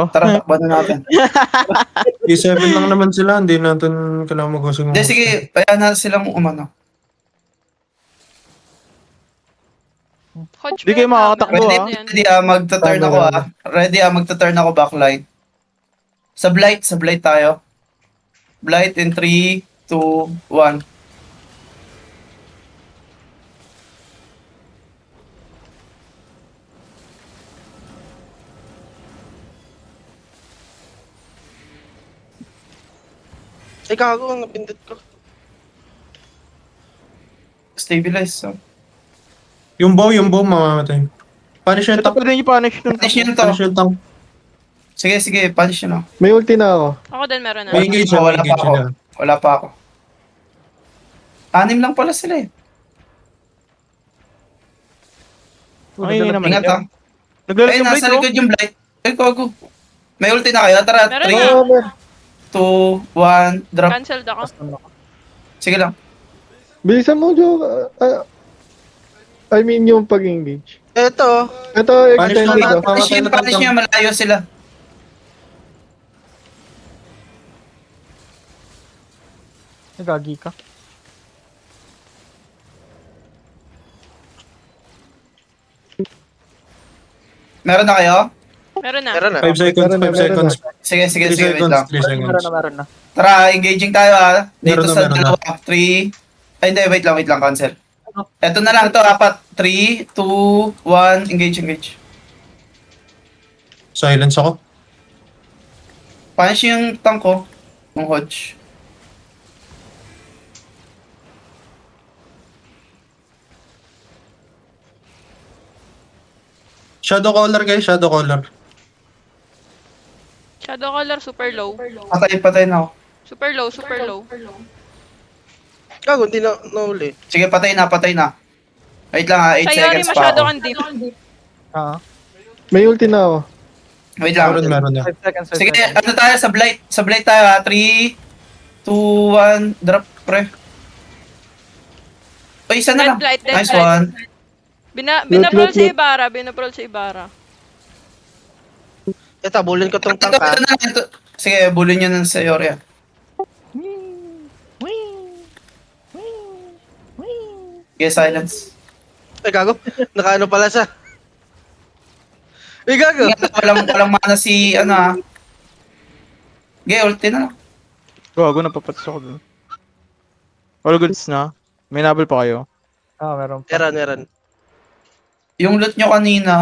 Tara, takbo na natin. E7 lang naman sila, hindi natin kailangan mag-using Hindi, sige, kaya na silang umano. Hodge Di kayo meron makakatakbo, namin. Ready, ah. Yan. ready magta-turn ako Ready magta-turn ako backline. Sa blight tayo. Blight in 3, 2, 1. Ay, gago, ang napindot ko. Stabilize. So. Yung bow mamamatay. Punish yung Ito tank. pwede nyo punish nung Punish yun to. Punish yung tank. Sige, punish yun. May ulti na ako. Ako din meron na. May engage Wala pa engage ako. na. Wala pa ako. 6 lang pala sila eh. Ang ingay naman. Ingat ha. Naglalag Ay, yung blade, nasa likod yung blight. Ay, kogo. May ulti na kayo. Tara, Meron 3, na. 2, 1, drop. Cancelled ako. Sige lang. Bilisan mo, Joe. I mean, yung pag-engage. Eto, Ito, Punish extended na- oh. Punish niya, malayo sila. Nagagi ka. Meron na kayo? Meron na. meron na. 5 seconds, 5 Meron seconds. Sige, 3 wait seconds, lang. 3 seconds. Meron na. Tara, engaging tayo ha. Dito Meron na, sa meron na. dalawa. 3. Ay, hindi, wait lang, cancel. Eto na lang, ito, 4. 3, 2, 1, engage. Silence ako. Punish yung tank ko. Yung Hodge. Shadow caller guys, shadow caller. Shadow color, super low. Patay na ako. Super low. Gago, hindi na nauli. Sige, patay na. Wait lang ha, 8 Sa Yori, seconds pa masyado ako. kang deep. May ulti na ako. Wait lang. Meron na. 5 seconds. Sige, ano tayo sa blight? Sa blight tayo ha. 3, 2, 1, drop pre. O, isa na lang. Dead blight. Nice one. Binaprol si Ibarra. Eto, bulin ko tong Ito tank ha. na lang. Ito. Sige, bulin nyo na sa Yori ha. Sige, silence. Ay, gago. Nakaano pala siya. Ay, gago. Ingat, walang mana si, ano ha. Sige, ulti na lang. Gago, napapatos ako dun. All goods na. May nabal pa kayo. Meron. Yung loot nyo kanina,